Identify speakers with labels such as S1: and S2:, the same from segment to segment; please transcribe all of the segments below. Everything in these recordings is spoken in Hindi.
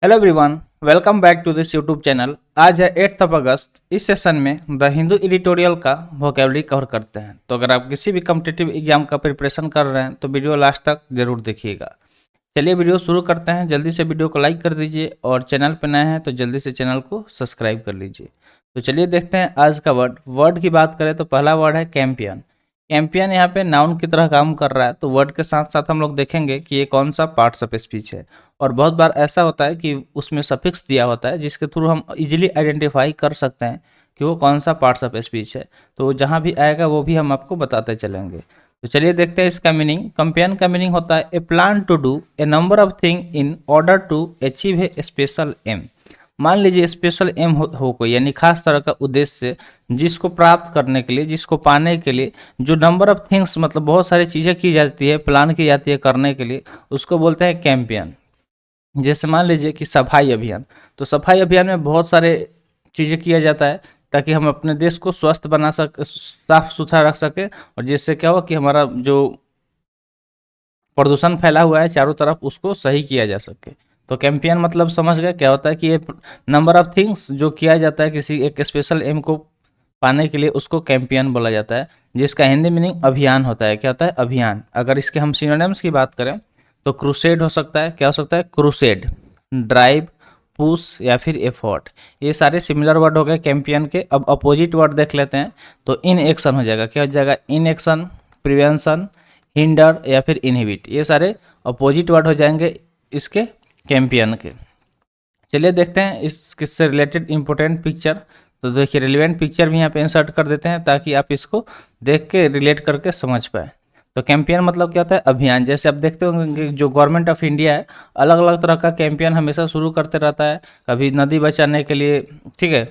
S1: Hello everyone, welcome back to this YouTube channel. आज है 8 अगस्त। इस सेशन में द हिंदू एडिटोरियल का वोकेबलरी कवर करते हैं। तो अगर आप किसी भी कम्पिटिटिव एग्जाम का प्रिपरेशन कर रहे हैं तो वीडियो लास्ट तक जरूर देखिएगा। चलिए वीडियो शुरू करते हैं। जल्दी से वीडियो को लाइक कर दीजिए और चैनल पर नए हैं तो जल्दी से चैनल को सब्सक्राइब कर लीजिए। तो चलिए देखते हैं आज का वर्ड की बात करें तो पहला वर्ड है कैंपियन। कैंपियन यहाँ पे नाउन की तरह काम कर रहा है। तो वर्ड के साथ साथ हम लोग देखेंगे कि ये कौन सा पार्ट्स ऑफ स्पीच है। और बहुत बार ऐसा होता है कि उसमें सफिक्स दिया होता है जिसके थ्रू हम इजीली आइडेंटिफाई कर सकते हैं कि वो कौन सा पार्ट्स ऑफ स्पीच है। तो जहाँ भी आएगा वो भी हम आपको बताते चलेंगे। तो चलिए देखते हैं इसका मीनिंग। कंपेयन का मीनिंग होता है a plan to do a number of thing in order to achieve a special aim. मान लीजिए स्पेशल एम हो कोई, यानी खास तरह का उद्देश्य जिसको प्राप्त करने के लिए, जिसको पाने के लिए जो नंबर ऑफ थिंग्स मतलब बहुत सारी चीज़ें की जाती है, प्लान की जाती है करने के लिए, उसको बोलते हैं कैंपेयन। जैसे मान लीजिए कि सफाई अभियान। तो सफाई अभियान में बहुत सारे चीज़ें किया जाता है ताकि हम अपने देश को स्वस्थ बना सक साफ सुथरा रख सके, और जिससे क्या हो कि हमारा जो प्रदूषण फैला हुआ है चारों तरफ उसको सही किया जा सके। तो कैंपेयन मतलब समझ गए क्या होता है कि ये नंबर ऑफ थिंग्स जो किया जाता है किसी एक स्पेशल एम को पाने के लिए, उसको कैंपेयन बोला जाता है, जिसका हिंदी मीनिंग अभियान होता है। क्या होता है? अभियान। अगर इसके हम सिनोनिम्स की बात करें तो क्रूसेड हो सकता है। क्या हो सकता है? क्रूसेड, ड्राइव, पुश या फिर एफर्ट। ये सारे सिमिलर वर्ड हो गए कैंपेयन के। अब अपोजिट वर्ड देख लेते हैं। तो इन एक्शन हो जाएगा। क्या हो जाएगा? इन एक्शन, प्रिवेंशन, हिंडर या फिर इनहिबिट। ये सारे अपोजिट वर्ड हो जाएंगे इसके कैंपेयन के। चलिए देखते हैं इससे रिलेटेड इंपॉर्टेंट पिक्चर। तो देखिए रिलेवेंट पिक्चर भी यहाँ पे इंसर्ट कर देते हैं ताकि आप इसको देख के रिलेट करके समझ पाए। तो कैंपेयन मतलब क्या होता है? अभियान। जैसे आप देखते होंगे जो गवर्नमेंट ऑफ इंडिया है अलग अलग तरह का कैंपेयन हमेशा शुरू करते रहता है। कभी नदी बचाने के लिए, ठीक है,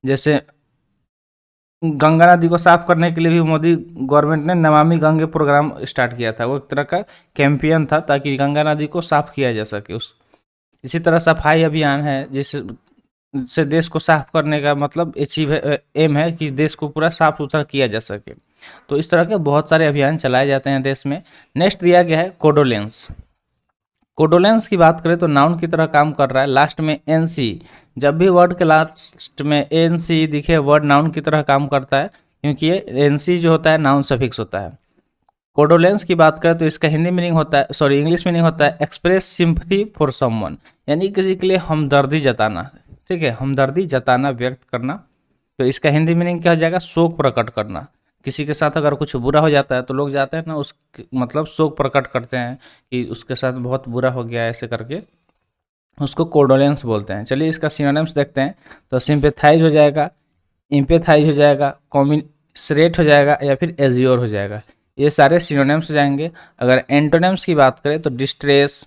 S1: जैसे गंगा नदी को साफ करने के लिए भी मोदी गवर्नमेंट ने नमामि गंगे प्रोग्राम स्टार्ट किया था। वो एक तरह का कैंपेयन था ताकि गंगा नदी को साफ किया जा सके। उस इसी तरह सफाई अभियान है जिससे देश को साफ करने का मतलब अचीव एम है कि देश को पूरा साफ सुथरा किया जा सके। तो इस तरह के बहुत सारे अभियान चलाए जाते हैं देश में। नेक्स्ट दिया गया है कोडोलेंस। कोडोलेंस की बात करें तो नाउन की तरह काम कर रहा है। लास्ट में एनसी, जब भी वर्ड के लास्ट में एनसी दिखे वर्ड नाउन की तरह काम करता है, क्योंकि ये एनसी जो होता है नाउन सफिक्स होता है। कोडोलेंस की बात करें तो इसका हिंदी मीनिंग होता है, सॉरी इंग्लिश मीनिंग होता है एक्सप्रेस सिंपथी फॉर समवन, यानी किसी के लिए हमदर्दी जताना। ठीक है, हमदर्दी जताना, व्यक्त करना। तो इसका हिंदी मीनिंग क्या हो जाएगा? शोक प्रकट करना। किसी के साथ अगर कुछ बुरा हो जाता है तो लोग जाते हैं ना, उस मतलब शोक प्रकट करते हैं कि उसके साथ बहुत बुरा हो गया, ऐसे करके उसको कोडोलेंस बोलते हैं। चलिए इसका सिनोनिम्स देखते हैं। तो सिंपेथाइज हो जाएगा, इम्पेथाइज हो जाएगा, कॉमिसरेट हो जाएगा या फिर एजियोर हो जाएगा। ये सारे सिनोनिम्स हो जाएंगे। अगर एंटोनिम्स की बात करें तो डिस्ट्रेस,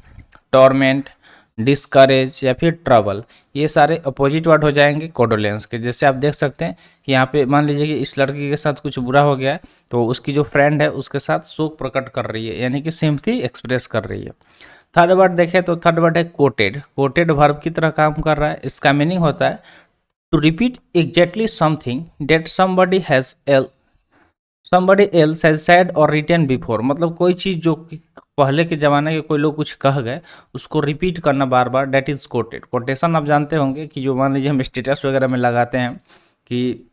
S1: टॉर्मेंट, डिस्करेज या फिर ट्रबल, ये सारे अपोजिट वर्ड हो जाएंगे कोडोलेंस के। जैसे आप देख सकते हैं कि यहाँ पे मान लीजिए कि इस लड़की के साथ कुछ बुरा हो गया है तो उसकी जो फ्रेंड है उसके साथ शोक प्रकट कर रही है, यानी कि सिंपथी एक्सप्रेस कर रही है। थर्ड वर्ड देखें तो थर्ड वर्ड है कोटेड। कोटेड वर्ब की तरह काम कर रहा है। इसका मीनिंग होता है to repeat exactly something that somebody else has said or written before। मतलब कोई चीज़ जो पहले के ज़माने के कोई लोग कुछ कह गए उसको रिपीट करना बार बार, डेट इज़ कोटेड। कोटेशन आप जानते होंगे कि जो मान लीजिए हम स्टेटस वगैरह में लगाते हैं कि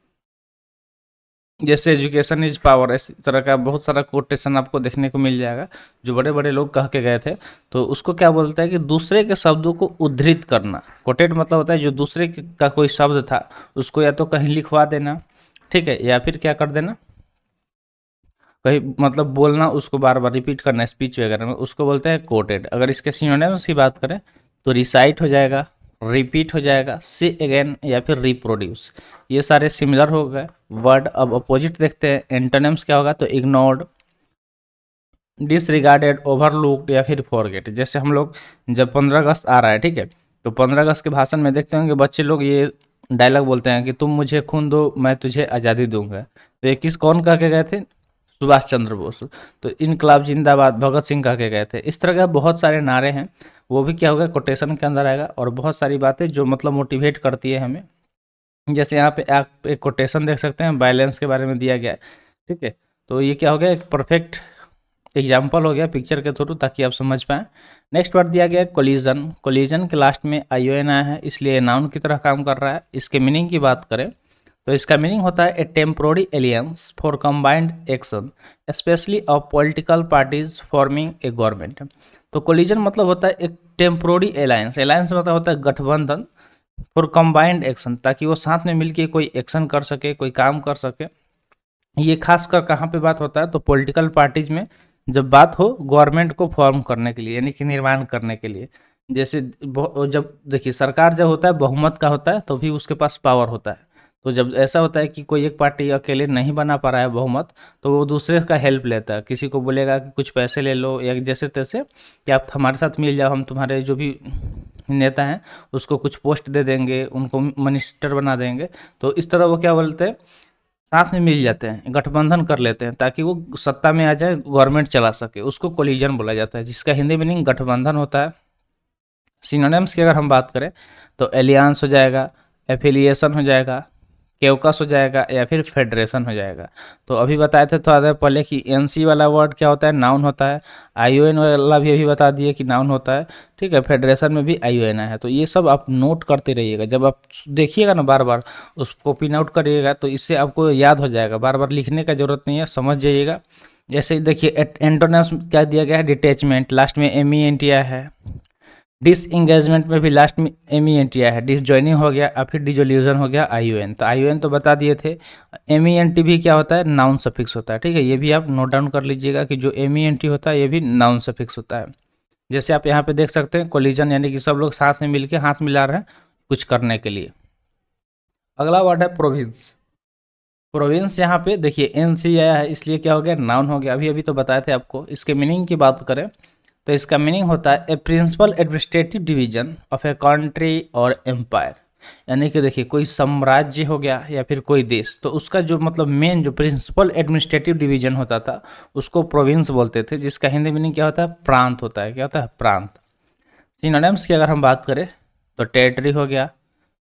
S1: जैसे एजुकेशन इज पावर, इस तरह का बहुत सारा कोटेशन आपको देखने को मिल जाएगा जो बड़े बड़े लोग कह के गए थे। तो उसको क्या बोलता है कि दूसरे के शब्दों को उद्धृत करना। कोटेड मतलब होता है जो दूसरे का कोई शब्द था उसको या तो कहीं लिखवा देना, ठीक है, या फिर क्या कर देना, कहीं मतलब बोलना, उसको बार बार रिपीट करना स्पीच वगैरह में, उसको बोलते हैं कोटेड। अगर इसके सिनोनिम्स की बात करें तो रिसाइट हो जाएगा, रिपीट हो जाएगा, से अगेन या फिर रिप्रोड्यूस। ये सारे सिमिलर हो गए वर्ड। अब अपोजिट देखते हैं एंटोनिम्स क्या होगा। तो इग्नोर्ड, डिसरिगार्डेड, ओवरलुक्ड या फिर फॉरगेट। जैसे हम लोग जब 15 अगस्त आ रहा है, ठीक है, तो 15 अगस्त के भाषण में देखते होंगे बच्चे लोग ये डायलॉग बोलते हैं कि तुम मुझे खून दो मैं तुझे आज़ादी दूंगा। तो ये किस कौन कह के गए थे? सुभाष चंद्र बोस। तो इनकलाब जिंदाबाद भगत सिंह कह के गए थे। इस तरह के बहुत सारे नारे हैं, वो भी क्या होगा? कोटेशन के अंदर आएगा। और बहुत सारी बातें जो मतलब मोटिवेट करती है हमें। जैसे यहाँ पे आप एक कोटेशन देख सकते हैं, बैलेंस के बारे में दिया गया है, ठीक है। तो ये क्या हो गया? एक परफेक्ट एग्जाम्पल हो गया पिक्चर के थ्रू ताकि आप समझ पाएँ। नेक्स्ट वर्ड दिया गया है कोलिजन। कोलिजन के लास्ट में आईओएन आया है, इसलिए नाउन की तरह काम कर रहा है। इसके मीनिंग की बात करें तो इसका मीनिंग होता है a temporary alliance for combined action specially of political parties forming a government. तो कोलिजन मतलब होता है एक टेम्पोररी एलायंस, एलायंस मतलब होता है गठबंधन, फॉर कंबाइंड एक्शन ताकि वो साथ में मिलके कोई एक्शन कर सके, कोई काम कर सके। ये खासकर कहाँ पे बात होता है तो पॉलिटिकल पार्टीज में जब बात हो गवर्नमेंट को फॉर्म करने के लिए यानी कि निर्माण करने के लिए। जैसे जब देखिए सरकार जब होता है बहुमत का होता है तो भी उसके पास पावर होता है। तो जब ऐसा होता है कि कोई एक पार्टी अकेले नहीं बना पा रहा है बहुमत तो वो दूसरे का हेल्प लेता है, किसी को बोलेगा कि कुछ पैसे ले लो या जैसे तैसे कि आप हमारे साथ मिल जाओ, हम तुम्हारे जो भी नेता हैं उसको कुछ पोस्ट दे देंगे, उनको मिनिस्टर बना देंगे। तो इस तरह वो क्या बोलते हैं साथ में मिल जाते हैं, गठबंधन कर लेते हैं ताकि वो सत्ता में आ जाए, गवर्नमेंट चला सके। उसको कोलिजन बोला जाता है जिसका हिंदी मीनिंग गठबंधन होता है। सिनोनिम्स की अगर हम बात करें तो एलियांस हो जाएगा, एफिलिएशन हो जाएगा, केवकस हो जाएगा या फिर फेडरेशन हो जाएगा। तो अभी बताए थे थोड़ा देर पहले कि एनसी वाला वर्ड क्या होता है, नाउन होता है। आईओएन वाला भी अभी बता दिए कि नाउन होता है, ठीक है। फेडरेशन में भी आईओएन है। तो ये सब आप नोट करते रहिएगा, जब आप देखिएगा ना बार बार उसको पिन आउट करिएगा तो इससे आपको याद हो जाएगा, बार बार लिखने का जरूरत नहीं है, समझ जाइएगा। जैसे देखिए एंटोनिम्स क्या दिया गया है, डिटैचमेंट, लास्ट में एम ई एन टी आया है। डिसएंगेजमेंट में भी लास्ट में एम ई एन टी आया है। डिसजॉइनिंग हो गया और फिर डिजोल्यूशन हो गया आई ओ एन। तो आई ओ एन तो बता दिए थे। एम ई एन टी भी क्या होता है, नाउन सफिक्स होता है, ठीक है। ये भी आप नोट डाउन कर लीजिएगा कि जो एम ई एन टी होता है ये भी नाउन सफिक्स होता है। जैसे आप यहाँ पे देख सकते हैं कोलिजन यानी कि सब लोग साथ में मिलके हाथ मिला रहे हैं कुछ करने के लिए। अगला वर्ड है प्रोविंस। प्रोविंस यहाँ पे देखिए एन सी आया है इसलिए क्या हो गया, नाउन हो गया। अभी अभी तो बताए थे आपको। इसके मीनिंग की बात करें तो इसका मीनिंग होता है a principal administrative division of a country और एम्पायर। यानी कि देखिए कोई साम्राज्य हो गया या फिर कोई देश, तो उसका जो मतलब मेन जो प्रिंसिपल एडमिनिस्ट्रेटिव डिवीजन होता था उसको प्रोविंस बोलते थे, जिसका हिंदी मीनिंग क्या होता है, प्रांत होता है। क्या होता है, प्रांत। सिनोनिम्स की अगर हम बात करें तो टेरिटरी हो गया,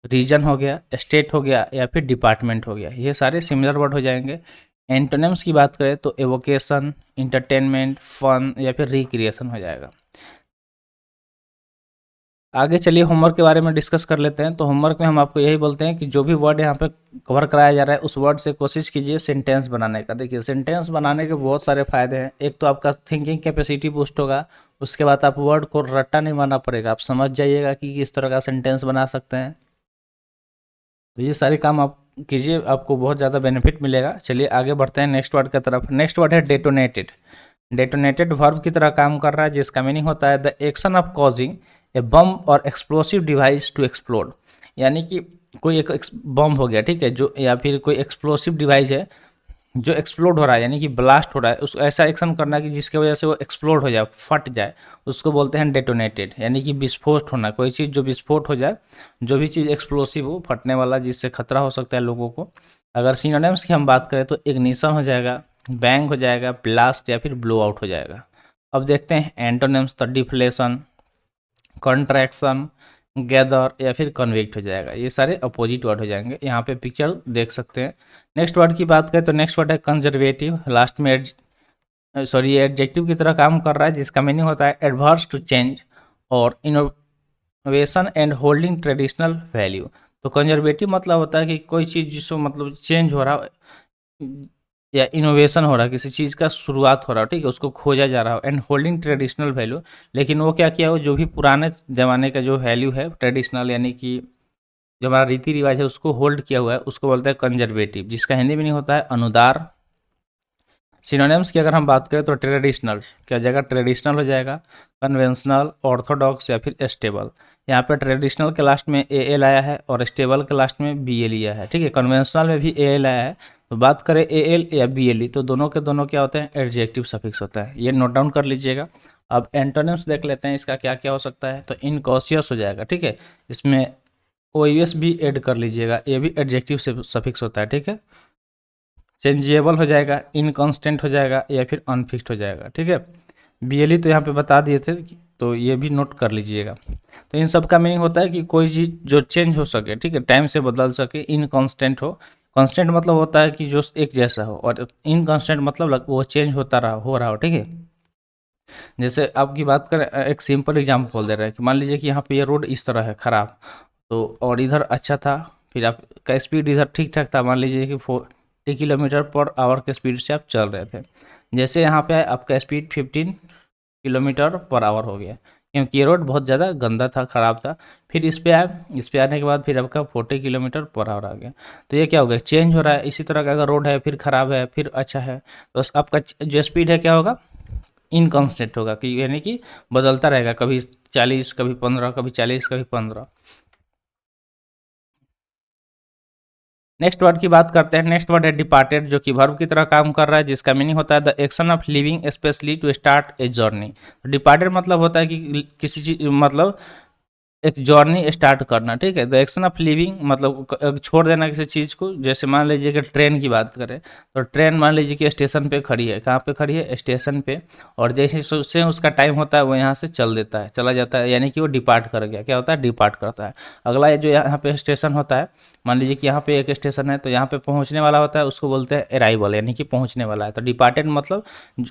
S1: रीजन हो गया, स्टेट हो गया या फिर डिपार्टमेंट हो गया, ये सारे सिमिलर वर्ड हो जाएंगे। एंटोनिम्स की बात करें तो एवोकेशन, इंटरटेनमेंट, फन या फिर रिक्रिएशन हो जाएगा। आगे चलिए होमवर्क के बारे में डिस्कस कर लेते हैं। तो होमवर्क में हम आपको यही बोलते हैं कि जो भी वर्ड यहाँ पे कवर कराया जा रहा है उस वर्ड से कोशिश कीजिए सेंटेंस बनाने का। देखिए सेंटेंस बनाने के बहुत सारे फायदे हैं। एक तो आपका थिंकिंग कैपेसिटी बूस्ट होगा, उसके बाद आप वर्ड को रट्टा नहीं मारना पड़ेगा, आप समझ जाइएगा कि किस तरह का सेंटेंस बना सकते हैं। तो ये सारे काम आप कीजिए, आपको बहुत ज़्यादा बेनिफिट मिलेगा। चलिए आगे बढ़ते हैं नेक्स्ट वर्ड की तरफ। नेक्स्ट वर्ड है डेटोनेटेड। डेटोनेटेड वर्ब की तरह काम कर रहा है जिसका मीनिंग होता है द एक्शन ऑफ कॉजिंग ए बम और एक्सप्लोसिव डिवाइस टू एक्सप्लोड। यानी कि कोई एक बम हो गया, ठीक है, जो या फिर कोई एक्सप्लोसिव डिवाइस है जो एक्सप्लोड हो रहा है यानी कि ब्लास्ट हो रहा है, उसको ऐसा एक्शन करना कि जिसकी वजह से वो एक्सप्लोड हो जाए, फट जाए, उसको बोलते हैं डेटोनेटेड। यानी कि विस्फोट होना, कोई चीज़ जो विस्फोट हो जाए, जो भी चीज़ एक्सप्लोसिव हो, फटने वाला, जिससे खतरा हो सकता है लोगों को। अगर सिनोनिम्स की हम बात करें तो इग्निशन हो जाएगा, बैंग हो जाएगा, ब्लास्ट या फिर ब्लो आउट हो जाएगा। अब देखते हैं एंटोनिम्स। तो डिफ्लेशन, कॉन्ट्रैक्शन, गैदर या फिर कन्विक्ट हो जाएगा। ये सारे अपोजिट वर्ड हो जाएंगे, यहाँ पे पिक्चर देख सकते हैं। नेक्स्ट वर्ड की बात करें तो नेक्स्ट वर्ड है कंजर्वेटिव। लास्ट में सॉरी एडजेक्टिव की तरह काम कर रहा है जिसका मीनिंग होता है एडवर्स टू चेंज और innovation and holding traditional value. तो कंजर्वेटिव मतलब होता है कि कोई चीज़ जिसको मतलब चेंज हो रहा या इनोवेशन हो रहा है, किसी चीज़ का शुरुआत हो रहा हो, ठीक है, उसको खोजा जा रहा हो। एंड होल्डिंग ट्रेडिशनल वैल्यू, लेकिन वो क्या किया हो, जो भी पुराने ज़माने का जो वैल्यू है ट्रेडिशनल यानी कि जो हमारा रीति रिवाज है उसको होल्ड किया हुआ है, उसको बोलते हैं कंजर्वेटिव, जिसका हिंदी मीनिंग होता है अनुदार। सिनोनिम्स की अगर हम बात करें तो ट्रेडिशनल क्या हो जाएगा, ट्रेडिशनल हो जाएगा, कन्वेंशनल, ऑर्थोडॉक्स या फिर स्टेबल। यहाँ पे ट्रेडिशनल के लास्ट में ए एल आया है और स्टेबल के लास्ट में बी एल आया है, ठीक है। कन्वेंशनल में भी ए एल आया है। तो बात करें ए एल या बी एल ई तो दोनों के दोनों क्या होते हैं, एडजेक्टिव सफिक्स होता है। ये नोट डाउन कर लीजिएगा। अब एंटोनिम्स देख लेते हैं इसका क्या क्या हो सकता है। तो इनकॉशियस हो जाएगा, ठीक है, इसमें ओ एस भी ऐड कर लीजिएगा, ये भी एडजेक्टिव सफिक्स होता है, ठीक है। चेंजेबल हो जाएगा, इनकॉन्स्टेंट हो जाएगा या फिर अनफिक्स्ड हो जाएगा, ठीक है। बीएलई तो यहाँ पे बता दिए थे, तो ये भी नोट कर लीजिएगा। तो इन सब का मीनिंग होता है कि कोई चीज़ जो चेंज हो सके, ठीक है, टाइम से बदल सके, इनकॉन्स्टेंट हो। कांस्टेंट मतलब होता है कि जो एक जैसा हो, और इनकांस्टेंट मतलब वो चेंज होता रहा हो रहा हो, ठीक है। जैसे आपकी बात करें, एक सिंपल एग्जांपल दे रहे हैं कि मान लीजिए कि यहाँ पे ये रोड इस तरह है खराब, तो और इधर अच्छा था, फिर आपका स्पीड इधर ठीक ठाक था, मान लीजिए कि 40 किलोमीटर पर आवर के स्पीड से आप चल रहे थे। जैसे यहाँ पे आपका स्पीड 15 किलोमीटर पर आवर हो गया, क्योंकि ये रोड बहुत ज़्यादा गंदा था, ख़राब था। फिर इस पे आए, इस पे आने के बाद फिर आपका 40 किलोमीटर पर आवर आ गया। तो ये क्या हो गया, चेंज हो रहा है। इसी तरह का अगर रोड है, फिर ख़राब है, फिर अच्छा है, तो आपका जो स्पीड है क्या होगा, इनकॉन्स्टेंट होगा, कि यानी कि बदलता रहेगा, कभी 40, कभी 15, कभी 40, कभी 15। नेक्स्ट वर्ड की बात करते हैं। नेक्स्ट वर्ड है डिपार्टेड, जो कि वर्ब की तरह काम कर रहा है, जिसका मीनिंग होता है the action of leaving specially to start a journey. Departed मतलब होता है कि किसी चीज, मतलब एक जर्नी स्टार्ट करना, ठीक है। द एक्शन ऑफ लिविंग मतलब छोड़ देना किसी चीज़ को। जैसे मान लीजिए कि ट्रेन की बात करें, तो ट्रेन मान लीजिए कि स्टेशन पे खड़ी है। कहाँ पे खड़ी है, स्टेशन पे। और जैसे उससे उसका टाइम होता है, वो यहाँ से चल देता है, चला जाता है, यानी कि वो डिपार्ट कर गया। क्या होता है, डिपार्ट करता है। अगला ये जो यहाँ पे स्टेशन होता है, मान लीजिए कि यहाँ पे एक स्टेशन है, तो यहाँ पे पहुँचने वाला होता है, उसको बोलते हैं अराइवल, यानी कि पहुँचने वाला है। तो डिपार्टेड मतलब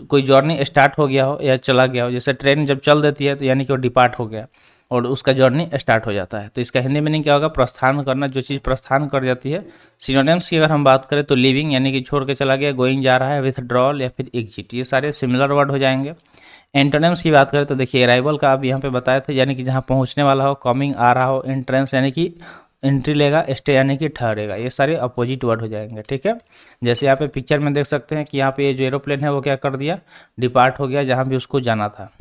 S1: कोई जर्नी स्टार्ट हो गया हो या चला गया हो। जैसे ट्रेन जब चल देती है, तो यानी कि वो डिपार्ट हो गया और उसका जर्नी स्टार्ट हो जाता है। तो इसका हिंदी मीनिंग क्या होगा, प्रस्थान करना, जो चीज़ प्रस्थान कर जाती है। सिनोनिम्स की अगर हम बात करें, तो लिविंग यानी कि छोड़ के चला गया, गोइंग जा रहा है, विथड्रॉल या फिर एग्जिट, ये सारे सिमिलर वर्ड हो जाएंगे। एंटोनिम्स की बात करें, तो देखिए अराइवल का आप यहाँ पे बताए थे, यानी कि जहाँ पहुँचने वाला हो, कमिंग आ रहा हो, एंट्रेंस यानी कि एंट्री लेगा, स्टे यानी कि ठहरेगा, ये सारे अपोजिट वर्ड हो जाएंगे, ठीक है। जैसे यहाँ पे पिक्चर में देख सकते हैं कि यहाँ पे ये जो एरोप्लेन है वो क्या कर दिया, डिपार्ट हो गया जहाँ भी उसको जाना था।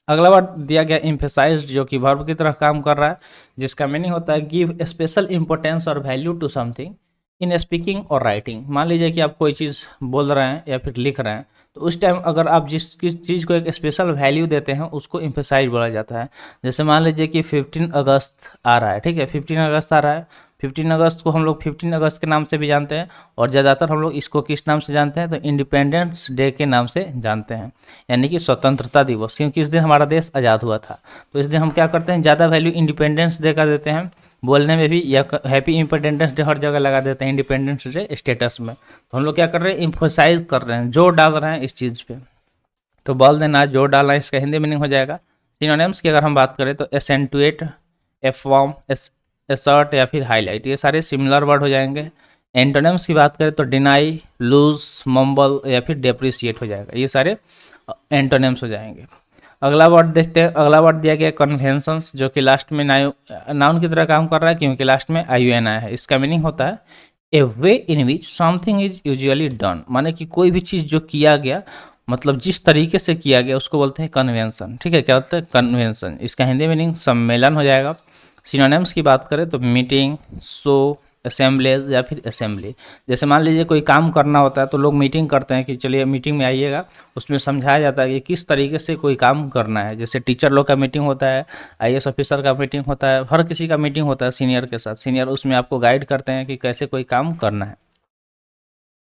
S1: अगला वर्ड दिया गया एम्फेसाइज्ड, जो कि वर्ब की तरह काम कर रहा है, जिसका मीनिंग होता है गिव स्पेशल इंपॉर्टेंस और value to something in speaking और राइटिंग। मान लीजिए कि आप कोई चीज़ बोल रहे हैं या फिर लिख रहे हैं, तो उस टाइम अगर आप जिस किस चीज़ को एक स्पेशल वैल्यू देते हैं, उसको एम्फेसाइज बोला जाता है। जैसे मान लीजिए कि 15 अगस्त आ रहा है, ठीक है, 15 अगस्त आ रहा है। 15 अगस्त को हम लोग 15 अगस्त के नाम से भी जानते हैं, और ज़्यादातर हम लोग इसको किस नाम से जानते हैं, तो इंडिपेंडेंस डे के नाम से जानते हैं, यानी कि स्वतंत्रता दिवस, क्योंकि इस दिन हमारा देश आज़ाद हुआ था। तो इस दिन हम क्या करते हैं, ज़्यादा वैल्यू इंडिपेंडेंस डे का देते हैं, बोलने में भी, या हैप्पी इंडिपेंडेंस डे हर जगह लगा देते हैं, इंडिपेंडेंस डे स्टेटस में। तो हम लोग क्या कर रहे हैं, इम्फोसाइज कर रहे हैं, जोर डाल रहे हैं इस चीज़ पे। तो बोल देना, जोर डालना, इसका हिंदी मीनिंग हो जाएगा। सिनोनिम्स की अगर हम बात करें, तो एसेंटुएट, एफॉर्म, एसर्ट या फिर हाईलाइट, ये सारे सिमिलर वर्ड हो जाएंगे। एंटोनिम्स की बात करें, तो डिनाई, लूज, मम्बल या फिर डेप्रिसिएट हो जाएगा, ये सारे एंटोनिम्स हो जाएंगे। अगला वर्ड देखते हैं। अगला वर्ड दिया गया कन्वेंशंस, जो कि लास्ट में नाउन की तरह काम कर रहा है, क्योंकि लास्ट में IUN आया है। इसका मीनिंग होता है a way in which something is usually done, माने कि कोई भी चीज़ जो किया गया, मतलब जिस तरीके से किया गया, उसको बोलते हैं कन्वेंशन, ठीक है। क्या होता है, कन्वेंशन। इसका हिंदी मीनिंग सम्मेलन हो जाएगा। सिनोनिम्स की बात करें, तो मीटिंग, शो, असेंबलीज या फिर असेंबली। जैसे मान लीजिए कोई काम करना होता है, तो लोग मीटिंग करते हैं कि चलिए मीटिंग में आइएगा। उसमें समझाया जाता है कि किस तरीके से कोई काम करना है। जैसे टीचर लोग का मीटिंग होता है, IAS ऑफिसर का मीटिंग होता है, हर किसी का मीटिंग होता है सीनियर के साथ। सीनियर उसमें आपको गाइड करते हैं कि कैसे कोई काम करना है।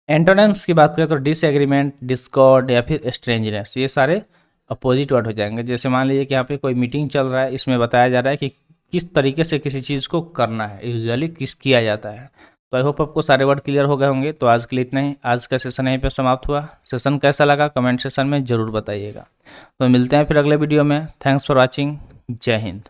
S1: एंटोनिम्स की बात करें, तो डिसएग्रीमेंट, डिस्कॉर्ड या फिर स्ट्रेंजनेस, ये सारे अपोजिट वर्ड हो जाएंगे। जैसे मान लीजिए कि यहाँ पे कोई मीटिंग चल रहा है, इसमें बताया जा रहा है कि किस तरीके से किसी चीज़ को करना है, यूजुअली किस किया जाता है। तो आई होप आपको सारे वर्ड क्लियर हो गए होंगे। तो आज के लिए इतना ही, आज का सेशन यहीं पे समाप्त हुआ। सेशन कैसा लगा कमेंट सेशन में ज़रूर बताइएगा। तो मिलते हैं फिर अगले वीडियो में। Thanks for watching. जय हिंद।